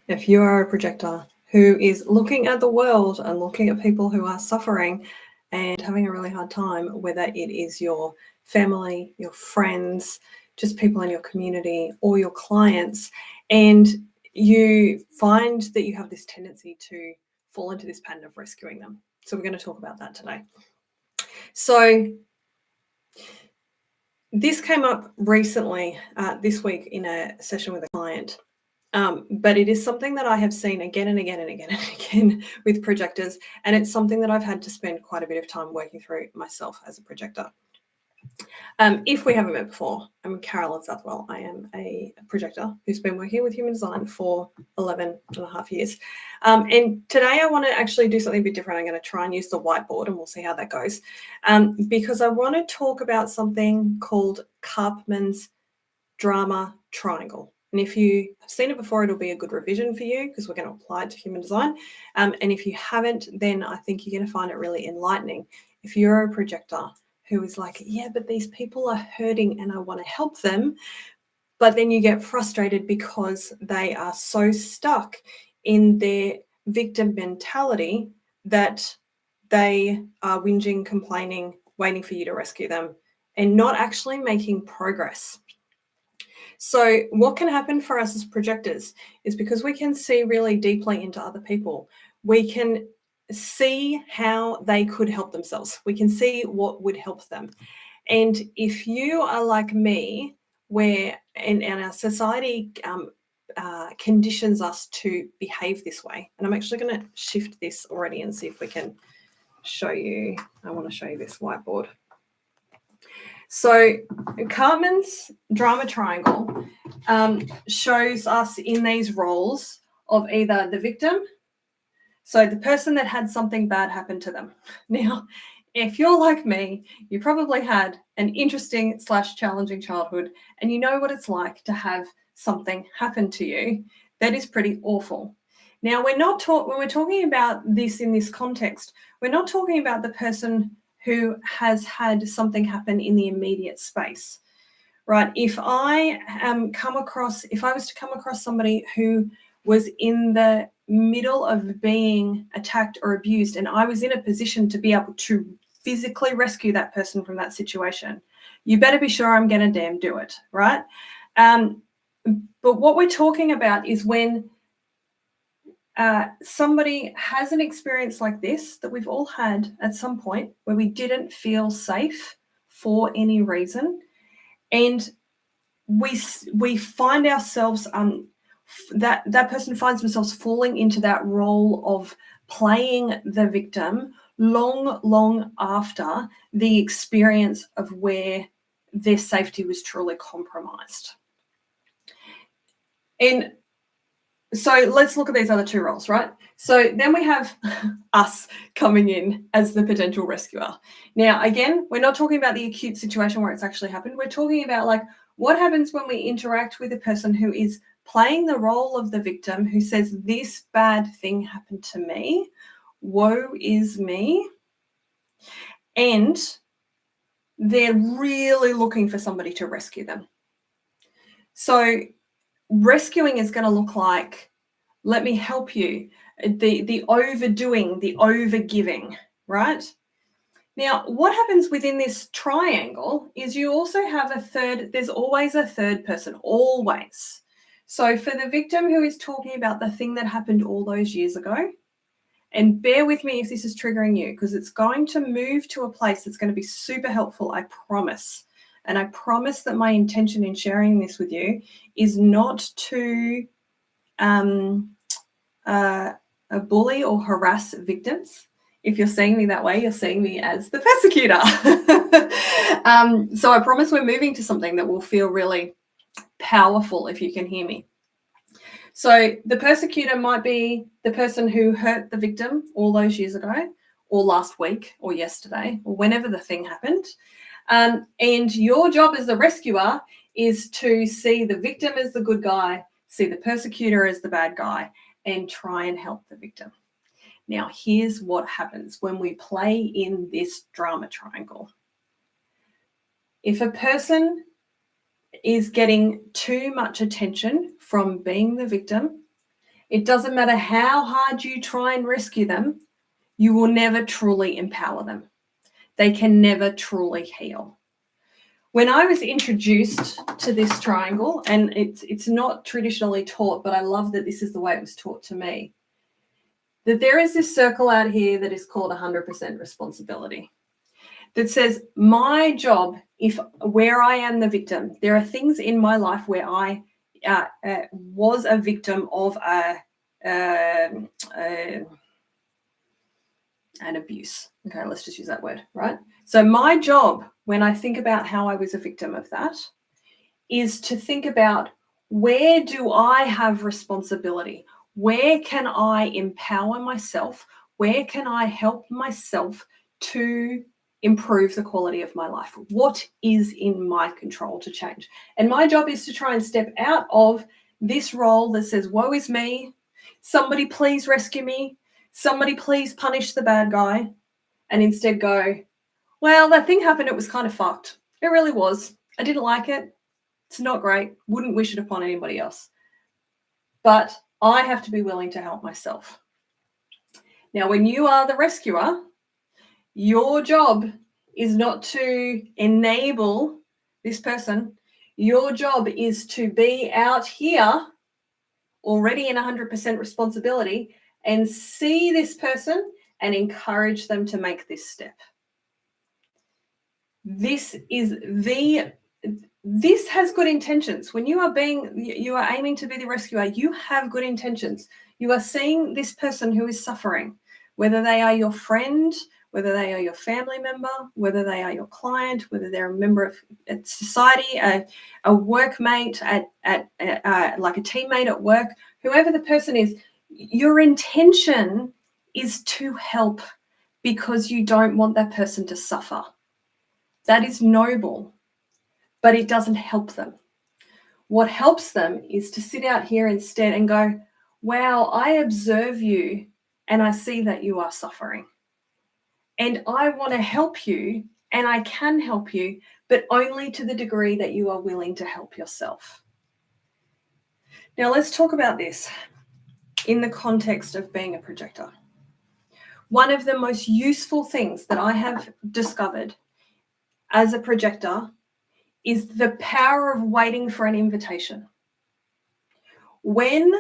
If you are a projector who is looking at the world and looking at people who are suffering and having a really hard time, whether it is your family, your friends, just people in your community or your clients, and you find that you have this tendency to fall into this pattern of rescuing them. So we're going to talk about that today. So this came up recently this week in a session with a client. But it is something that I have seen again and again and again and again with projectors, and it's something that I've had to spend quite a bit of time working through myself as a projector. If we haven't met before, I'm Carolyn Southwell. I am a projector who's been working with human design for 11 and a half years. And today I want to actually do something a bit different. I'm going to try and use the whiteboard and we'll see how that goes. Because I want to talk about something called Karpman's drama triangle. And if you have seen it before, it'll be a good revision for you because we're going to apply it to human design. And if you haven't, then I think you're going to find it really enlightening. If you're a projector who is like, yeah, but these people are hurting and I want to help them, but then you get frustrated because they are so stuck in their victim mentality that they are whinging, complaining, waiting for you to rescue them and not actually making progress. So what can happen for us as projectors is because we can see really deeply into other people, we can see how they could help themselves. We can see what would help them. And if you are like me, where and our society conditions us to behave this way, and I'm actually going to shift this already and see if we can show you. I want to show you this whiteboard. So Karpman's drama triangle shows us in these roles of either the victim, so the person that had something bad happen to them. Now, if you're like me, you probably had an interesting / challenging childhood and you know what it's like to have something happen to you that is pretty awful. Now, when we're talking about this in this context, we're not talking about the person who has had something happen in the immediate space, right? If I was to come across somebody who was in the middle of being attacked or abused, and I was in a position to be able to physically rescue that person from that situation, you better be sure I'm going to damn do it, right? But what we're talking about is when somebody has an experience like this that we've all had at some point where we didn't feel safe for any reason, and we find ourselves that person finds themselves falling into that role of playing the victim long after the experience of where their safety was truly compromised. And so let's look at these other two roles, right? So then we have us coming in as the potential rescuer. Now, again, we're not talking about the acute situation where it's actually happened. We're talking about like what happens when we interact with a person who is playing the role of the victim, who says, this bad thing happened to me, woe is me. And they're really looking for somebody to rescue them. So rescuing is going to look like, let me help you, the overdoing, the overgiving, right? Now, what happens within this triangle is you also have there's always a third person, always. So for the victim who is talking about the thing that happened all those years ago, and bear with me if this is triggering you, because it's going to move to a place that's going to be super helpful, I promise. And I promise that my intention in sharing this with you is not to bully or harass victims. If you're seeing me that way, you're seeing me as the persecutor. So I promise we're moving to something that will feel really powerful if you can hear me. So the persecutor might be the person who hurt the victim all those years ago, or last week, or yesterday, or whenever the thing happened. And your job as the rescuer is to see the victim as the good guy, see the persecutor as the bad guy, and try and help the victim. Now, here's what happens when we play in this drama triangle. If a person is getting too much attention from being the victim, It doesn't matter how hard you try and rescue them, you will never truly empower them. They can never truly heal. When I was introduced to this triangle, and it's not traditionally taught, but I love that this is the way it was taught to me, that there is this circle out here that is called 100% responsibility, that says my job, where I am the victim, there are things in my life where I was a victim of an abuse. Okay, let's just use that word, right? So my job, when I think about how I was a victim of that, is to think about, where do I have responsibility? Where can I empower myself? Where can I help myself to improve the quality of my life? What is in my control to change? And my job is to try and step out of this role that says, woe is me, somebody please rescue me, somebody please punish the bad guy, and instead go, well, that thing happened, it was kind of fucked. It really was. I didn't like it. It's not great. Wouldn't wish it upon anybody else. But I have to be willing to help myself. Now, when you are the rescuer, your job is not to enable this person. Your job is to be out here already in 100% responsibility and see this person and encourage them to make this step. This has good intentions. When you are aiming to be the rescuer, you have good intentions. You are seeing this person who is suffering, whether they are your friend, whether they are your family member, whether they are your client, whether they're a member of society, a workmate, like a teammate at work, whoever the person is, your intention is to help because you don't want that person to suffer. That is noble, but it doesn't help them. What helps them is to sit out here instead and go, wow, I observe you and I see that you are suffering. And I want to help you, and I can help you, but only to the degree that you are willing to help yourself. Now, let's talk about this in the context of being a projector. One of the most useful things that I have discovered as a projector is the power of waiting for an invitation. When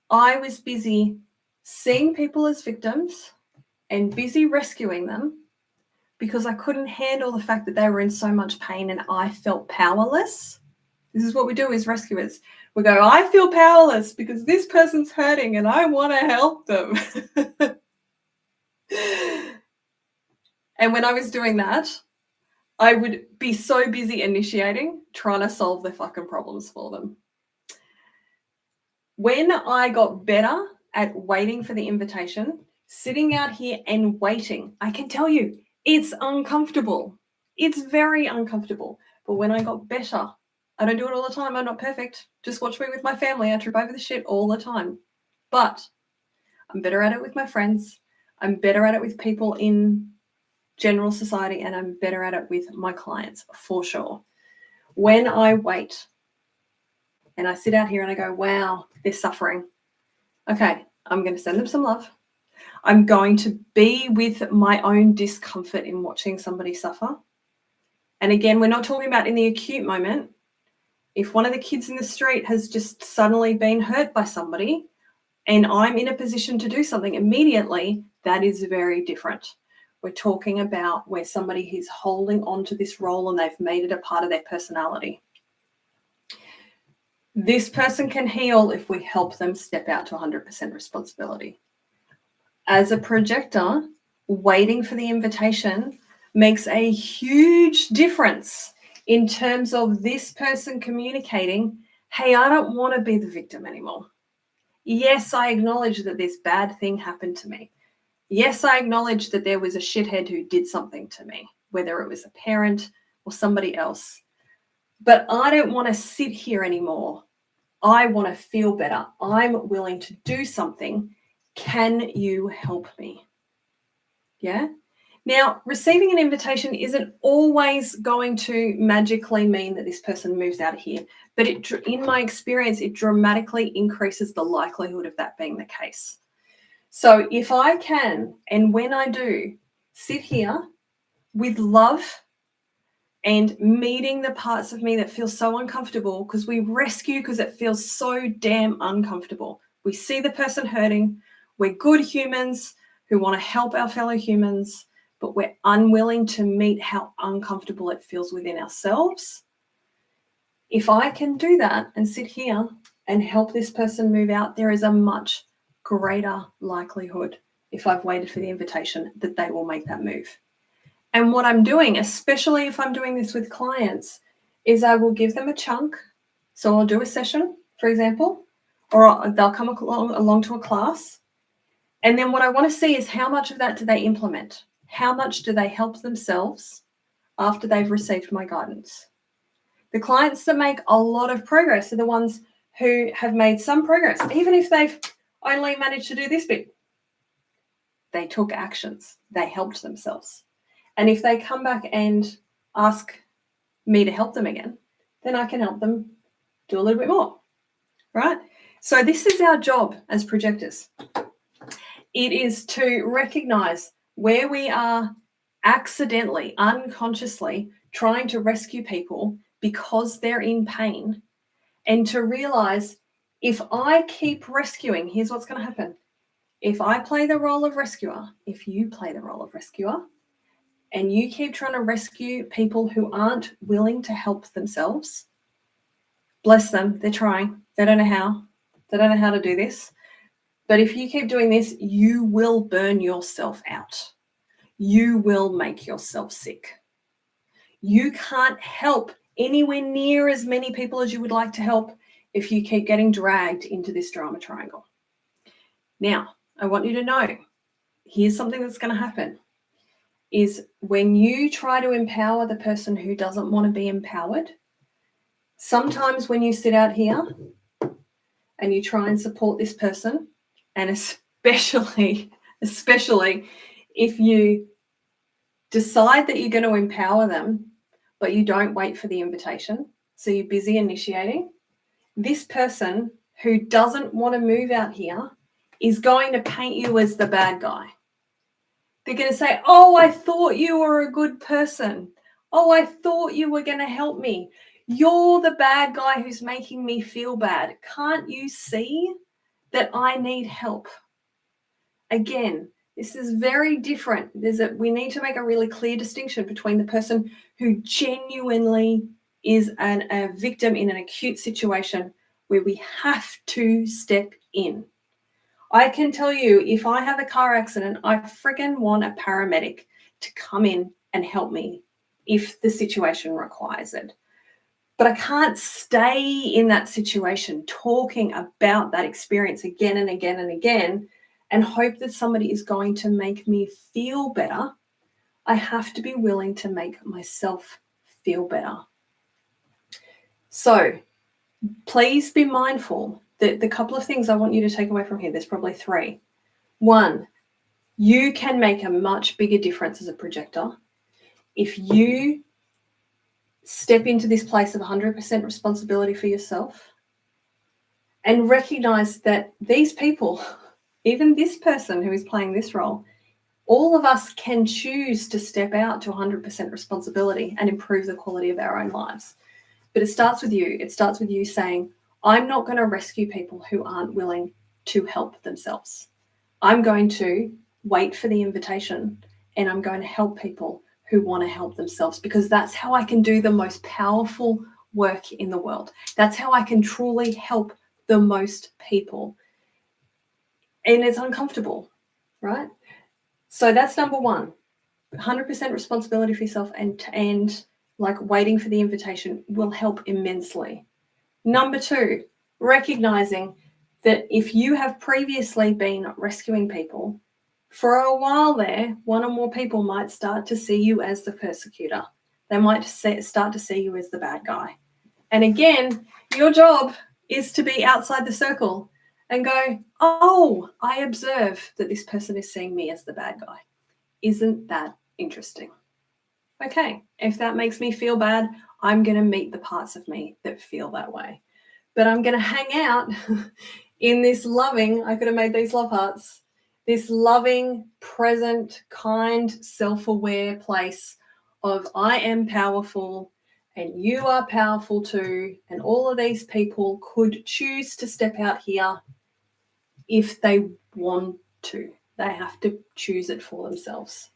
I was busy seeing people as victims and busy rescuing them, because I couldn't handle the fact that they were in so much pain and I felt powerless. This is what we do as rescuers. We go, I feel powerless because this person's hurting and I want to help them. And when I was doing that, I would be so busy initiating, trying to solve their fucking problems for them. When I got better at waiting for the invitation, sitting out here and waiting, I can tell you, it's uncomfortable. It's very uncomfortable. But when I got better, I don't do it all the time. I'm not perfect. Just watch me with my family. I trip over the shit all the time. But I'm better at it with my friends. I'm better at it with people in general society, and I'm better at it with my clients for sure. When I wait and I sit out here and I go, wow, they're suffering. Okay, I'm going to send them some love. I'm going to be with my own discomfort in watching somebody suffer. And again, we're not talking about in the acute moment. If one of the kids in the street has just suddenly been hurt by somebody and I'm in a position to do something immediately, that is very different. We're talking about where somebody is holding on to this role and they've made it a part of their personality. This person can heal if we help them step out to 100% responsibility. As a projector, waiting for the invitation makes a huge difference in terms of this person communicating, hey, I don't want to be the victim anymore. Yes, I acknowledge that this bad thing happened to me. Yes, I acknowledge that there was a shithead who did something to me, whether it was a parent or somebody else. But I don't want to sit here anymore. I want to feel better. I'm willing to do something. Can you help me? Yeah. Now, receiving an invitation isn't always going to magically mean that this person moves out of here, but in my experience, it dramatically increases the likelihood of that being the case. So if I can, and when I do, sit here with love and meeting the parts of me that feel so uncomfortable, because we rescue because it feels so damn uncomfortable. We see the person hurting. We're good humans who want to help our fellow humans, but we're unwilling to meet how uncomfortable it feels within ourselves. If I can do that and sit here and help this person move out, there is a much greater likelihood, if I've waited for the invitation, that they will make that move. And what I'm doing, especially if I'm doing this with clients, is I will give them a chunk. So I'll do a session, for example, or they'll come along to a class. And then what I want to see is how much of that do they implement? How much do they help themselves after they've received my guidance? The clients that make a lot of progress are the ones who have made some progress, even if they've only managed to do this bit. They took actions. They helped themselves. And if they come back and ask me to help them again, then I can help them do a little bit more, right? So this is our job as projectors. It is to recognize where we are accidentally, unconsciously trying to rescue people because they're in pain, and to realize if I keep rescuing, here's what's going to happen. If I play the role of rescuer, if you play the role of rescuer, and you keep trying to rescue people who aren't willing to help themselves, bless them, they're trying. They don't know how. They don't know how to do this. But if you keep doing this, you will burn yourself out. You will make yourself sick. You can't help anywhere near as many people as you would like to help if you keep getting dragged into this drama triangle. Now, I want you to know, here's something that's going to happen. Is when you try to empower the person who doesn't want to be empowered, sometimes when you sit out here and you try and support this person, and especially if you decide that you're going to empower them, but you don't wait for the invitation, so you're busy initiating, this person who doesn't want to move out here is going to paint you as the bad guy. They're going to say, oh, I thought you were a good person. Oh, I thought you were going to help me. You're the bad guy who's making me feel bad. Can't you see that I need help? Again, this is very different. We need to make a really clear distinction between the person who genuinely is a victim in an acute situation where we have to step in. I can tell you, if I have a car accident, I friggin' want a paramedic to come in and help me if the situation requires it. But I can't stay in that situation talking about that experience again and again and again and hope that somebody is going to make me feel better. I have to be willing to make myself feel better. So please be mindful. The couple of things I want you to take away from here, there's probably 3. 1, you can make a much bigger difference as a projector if you step into this place of 100% responsibility for yourself and recognize that these people, even this person who is playing this role, all of us can choose to step out to 100% responsibility and improve the quality of our own lives. But it starts with you. It starts with you saying, I'm not going to rescue people who aren't willing to help themselves. I'm going to wait for the invitation and I'm going to help people who want to help themselves, because that's how I can do the most powerful work in the world. That's how I can truly help the most people. And it's uncomfortable, right? So that's number 1, 100% responsibility for yourself and like waiting for the invitation will help immensely. Number 2, recognizing that if you have previously been rescuing people, for a while there, 1 or more people might start to see you as the persecutor. They might start to see you as the bad guy. And again, your job is to be outside the circle and go, oh, I observe that this person is seeing me as the bad guy. Isn't that Interesting. Okay, if that makes me feel bad, I'm going to meet the parts of me that feel that way. But I'm going to hang out in this loving, I could have made these love hearts, this loving, present, kind, self-aware place of I am powerful and you are powerful too. And all of these people could choose to step out here if they want to. They have to choose it for themselves.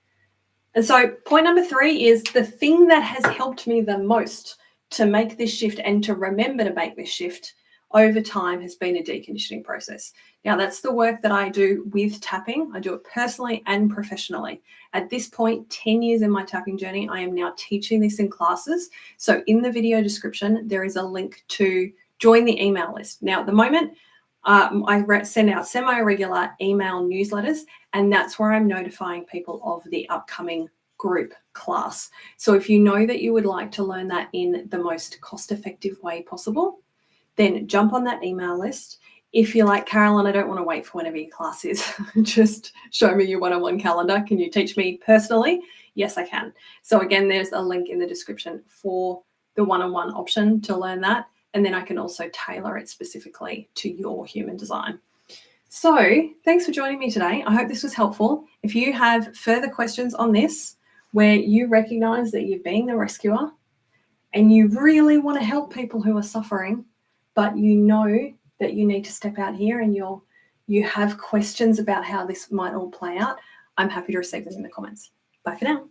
And so point number 3 is the thing that has helped me the most to make this shift and to remember to make this shift over time has been a deconditioning process. Now, that's the work that I do with tapping. I do it personally and professionally. At this point, 10 years in my tapping journey, I am now teaching this in classes. So in the video description, there is a link to join the email list. Now, at the moment, I send out semi-regular email newsletters, and that's where I'm notifying people of the upcoming group class. So if you know that you would like to learn that in the most cost-effective way possible, then jump on that email list. If you're like, Carolyn, I don't want to wait for whenever your class is, just show me your one-on-one calendar. Can you teach me personally? Yes, I can. So again, there's a link in the description for the one-on-one option to learn that. And then I can also tailor it specifically to your human design. So thanks for joining me today. I hope this was helpful. If you have further questions on this, where you recognize that you're being the rescuer and you really want to help people who are suffering, but you know that you need to step out here and you have questions about how this might all play out, I'm happy to receive them in the comments. Bye for now.